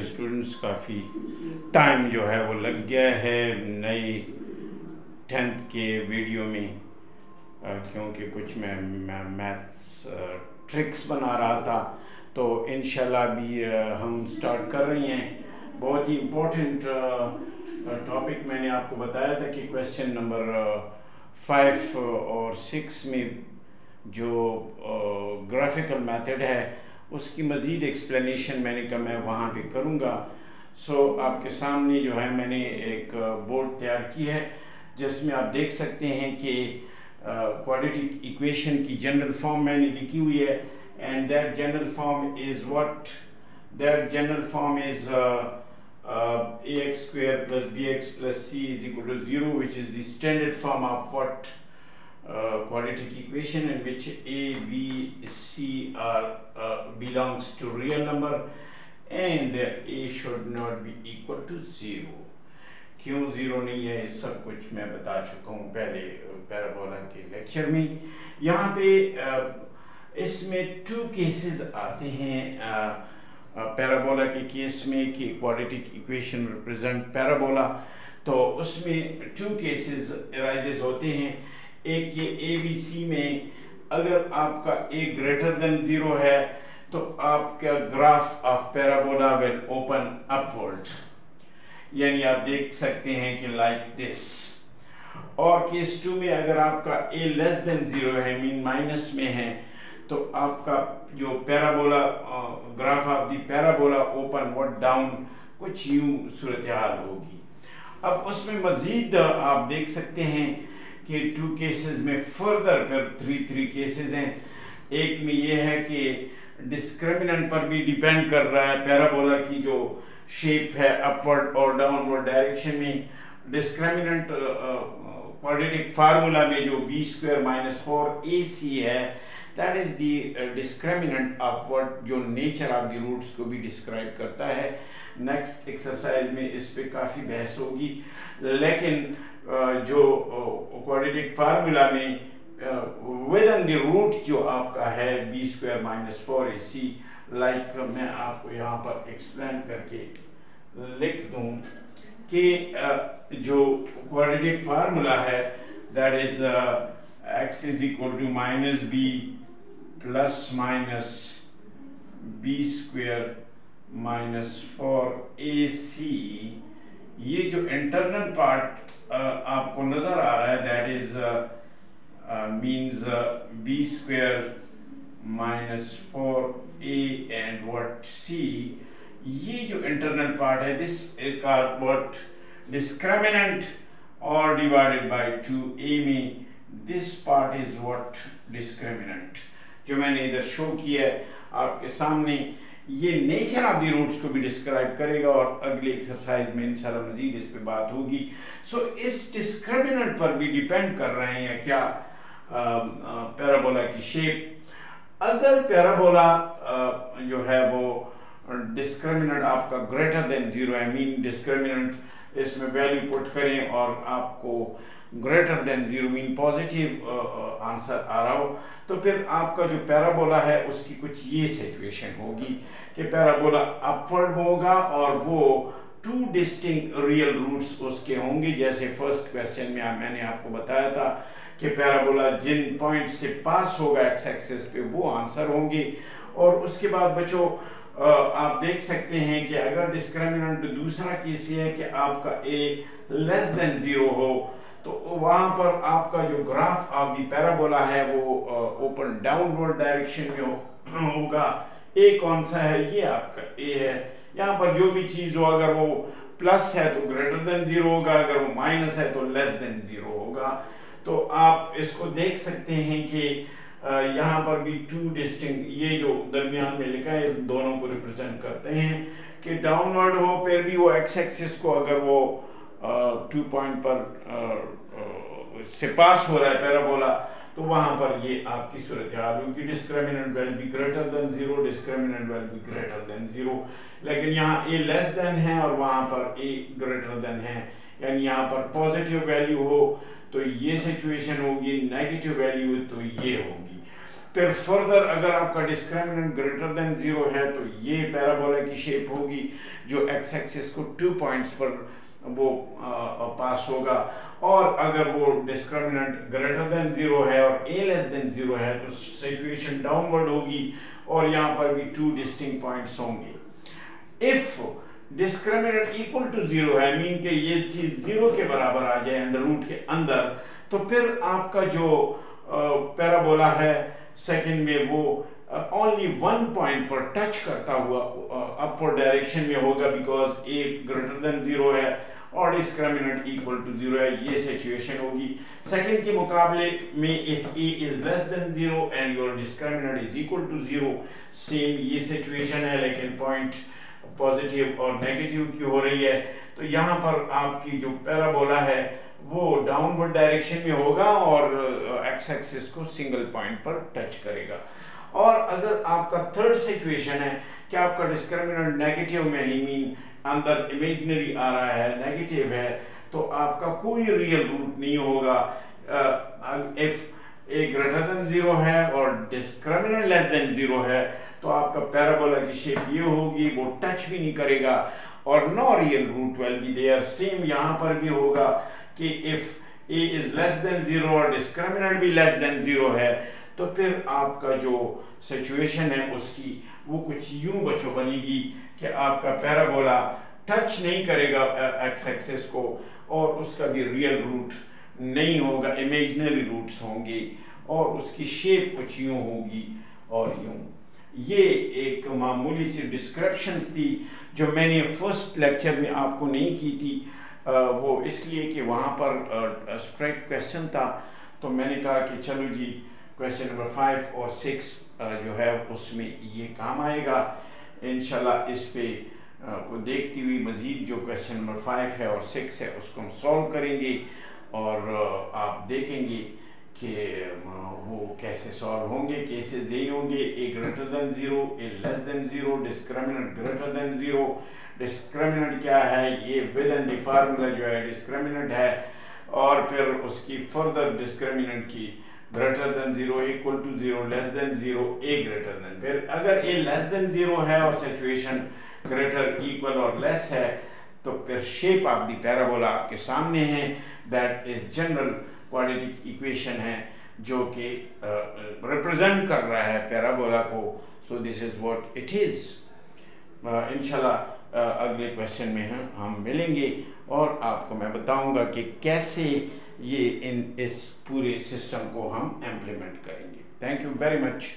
Students काफ़ी time जो है वो लग गया है नई 10th के वीडियो में, क्योंकि कुछ मैं मैथ्स ट्रिक्स बना रहा था। तो इंशाल्लाह भी हम स्टार्ट कर रहे हैं। बहुत ही इम्पोर्टेंट टॉपिक मैंने आपको बताया था कि क्वेश्चन नंबर 5 और 6 में जो ग्राफिकल मेथड है उसकी मज़ीद एक्सप्लेनेशन मैंने कहा मैं वहाँ पे करूँगा। सो आपके सामने जो है मैंने एक बोर्ड तैयार की है जिसमें आप देख सकते हैं कि क्वाड्रेटिक इक्वेशन की जनरल फॉर्म मैंने लिखी हुई है, and that general form is what, that general form is ax square plus bx plus c is equal to 0, which is the standard form of what quadratic equation in which a, b, c are belongs to real number and a should not be equal to 0. क्यों zero नहीं है इस सब कुछ मैं बता चुका हूँ पहले पैराबोला के लेक्चर में। यहाँ पे इसमें 2 केसेस आते हैं पैराबोला के केस में कि क्वाड्रेटिक इक्वेशन रिप्रेजेंट पैराबोला। तो उसमें 2 केसेस अराइजेस होते हैं। एक ये ए बी सी में अगर आपका ए ग्रेटर देन 0 है तो आपका graph of parabola will open upward, यानी आप देख सकते हैं कि लाइक दिस। और केस 2 में अगर आपका ए लेस देन 0 है, मीन माइनस में है, तो आपका जो parabola graph of the parabola open what down, कुछ यूं सूरत हाल होगी। अब उसमें मजीद आप देख सकते हैं कि 2 केसेस में फर्दर फिर 3 केसेस हैं। एक में ये है कि डिस्क्रिमिनेंट पर भी डिपेंड कर रहा है पैराबोला की जो शेप है अपवर्ड और डाउनवर्ड डायरेक्शन में। डिस्क्रिमिनेंट क्वाड्रेटिक फार्मूला में जो b स्क्वायर माइनस 4ac है, that is the discriminant of what, जो नेचर ऑफ द रूट्स को भी डिस्क्राइब करता है। नेक्स्ट एक्सरसाइज में इस पे काफ़ी बहस होगी, लेकिन जो क्वाड्रेटिक फार्मूला में विद इन द रूट जो आपका है b square minus 4ac, like मैं आपको यहाँ पर एक्सप्लेन करके लिख दूँ कि जो क्वाड्रेटिक फार्मूला है that is x is equal to minus b plus minus b square minus 4ac। ये जो इंटरनल पार्ट आपको नजर आ रहा है that is means b square minus 4a and what c, ये जो इंटरनल पार्ट है this is called what discriminant और डिवाइडेड बाय 2a में this part is what discriminant, जो मैंने इधर शो किया है आपके सामने। ये नेचर ऑफ द रूट्स को भी डिस्क्राइब करेगा और अगली एक्सरसाइज में इंशाल्लाह मजीद इस पे बात होगी। सो इस डिस्क्रिमिनेंट पर भी डिपेंड कर रहे हैं क्या पैराबोला की शेप। अगर पैराबोला जो है वो डिस्क्रिमिनेंट आपका ग्रेटर देन 0 है, मीन डिस्क्रिमिनेंट इसमें वैल्यू पुट करें और आपको greater than 0 mean positive answer आ रहा हो, तो फिर आपका जो पैराबोला है उसकी कुछ ये सिचुएशन होगी कि पैराबोला अपवर्ड होगा और वो 2 डिस्टिंक्ट रियल रूट्स उसके होंगे। जैसे फर्स्ट क्वेश्चन में मैंने आपको बताया था कि पैराबोला जिन पॉइंट से पास होगा एक्स एक्सिस पे वो आंसर होंगे। और उसके बाद बच्चों आप देख सकते हैं कि अगर डिस्क्रिमिनेंट दूसरा केस है कि आपका a लेस देन 0 हो, तो वहां पर आपका जो ग्राफ ऑफ द पैराबोला है वो ओपन डाउनवर्ड डायरेक्शन में होगा। a कौन सा है, ये आपका a है। यहाँ पर जो भी चीज हो, अगर वो प्लस है तो ग्रेटर देन 0 होगा, अगर वो माइनस है तो लेस देन 0 होगा। तो आप इसको देख सकते हैं कि यहाँ पर भी 2 डिस्टिंक्ट, ये जो दरमियान में लिखा है दोनों को रिप्रेजेंट करते हैं कि डाउनवर्ड हो फिर भी वो एक्स एक्सिस को अगर वो 2 पॉइंट पर से पास हो रहा है पैराबोला, तो वहां पर ये आपकी सूरत हाल होगी discriminant will be greater than 0, discriminant will be greater than 0। लेकिन यहाँ a लेस देन है और वहां पर a ग्रेटर देन है, यानी यहाँ पर पॉजिटिव वैल्यू हो तो ये सिचुएशन होगी, नेगेटिव वैल्यू तो ये होगी। फिर फर्दर अगर आपका डिस्क्रिमिनेंट ग्रेटर देन 0 है तो ये पैराबोला की शेप होगी जो एक्स एक्सिस को 2 पॉइंट्स पर वो पास होगा, और अगर वो डिस्क्रिमिनेंट ग्रेटर देन 0 है और a लेस देन 0 है तो सिचुएशन डाउनवर्ड होगी और यहाँ पर भी 2 डिस्टिंक्ट पॉइंट्स होंगे। इफ डिस्क्रिमिनेंट इक्वल टू 0 है, मीन के ये चीज 0 के बराबर आ जाए अंडर रूट के अंदर, तो फिर आपका जो पैराबोला है सेकंड में वो ओनली 1 पॉइंट पर टच करता हुआ अपवर्ड डायरेक्शन में होगा, बिकॉज a ग्रेटर देन 0 है और डिस्क्रिमिनेंट इक्वल टू 0 है। ये सिचुएशन होगी। सेकंड के मुकाबले में if a is less than 0 and your discriminant is equal to 0, same ये सिचुएशन है, लेकिन पॉइंट पॉजिटिव और नेगेटिव की हो रही है। तो यहाँ पर आपकी जो पैराबोला है वो डाउनवर्ड डायरेक्शन में होगा और एक्स एक्सिस को सिंगल पॉइंट पर टच करेगा। और अगर आपका थर्ड सिचुएशन है कि आपका डिस्क्रिमिनेंट नेगेटिव में ही, मीन अंदर इमेजिनरी आ रहा है, नेगेटिव है, तो आपका कोई रियल रूट नहीं होगा। इफ a ग्रेटर देन 0 है और डिस्क्रिमिनेंट लेस देन 0 है तो आपका पैराबोला की शेप ये होगी, वो टच भी नहीं करेगा और no real root will be there. Same यहाँ पर भी होगा कि if a is less than 0 और डिस्क्रिमिनेंट भी लेस देन 0 है तो फिर आपका जो सिचुएशन है उसकी वो कुछ यूं बच्चों बनेगी कि आपका पैराबोला टच नहीं करेगा एक्स एक्सिस को और उसका भी रियल रूट नहीं होगा, इमेजिनरी रूट्स होंगे और उसकी शेप कुछ यूं होगी और यूं। ये एक मामूली सी डिस्क्रिप्शंस थी जो मैंने फर्स्ट लेक्चर में आपको नहीं की थी, वो इसलिए कि वहाँ पर स्ट्रेट क्वेश्चन था, तो मैंने कहा कि चलो जी क्वेश्चन नंबर 5 और 6 जो है उसमें ये काम आएगा। इंशाल्लाह इस पे को देखती हुई मज़ीद जो क्वेश्चन नंबर 5 है और 6 है उसको हम सॉल्व करेंगे और आप देखेंगे कि वो कैसे सॉल्व होंगे। केसेस यही होंगे, a greater than 0, a less than 0, discriminant greater than 0। Discriminant क्या है, ये विद इन द फार्मूला जो है डिस्क्रिमिनेंट है, और फिर उसकी फर्दर डिस्क्रिमिनेंट की greater than 0, equal to 0, less than 0, a greater than. फिर अगर a लेस देन 0 है और सिचुएशन ग्रेटर, इक्वल और लेस है तो फिर शेप ऑफ द पैराबोला आपके सामने है। That is general quadratic equation है जो कि रिप्रेजेंट कर रहा है पैराबोला को। So this is what it is. इंशाल्लाह अगले क्वेश्चन में हम मिलेंगे और आपको मैं बताऊंगा कि कैसे ये इस पूरे सिस्टम को हम इम्प्लीमेंट करेंगे। Thank you very much.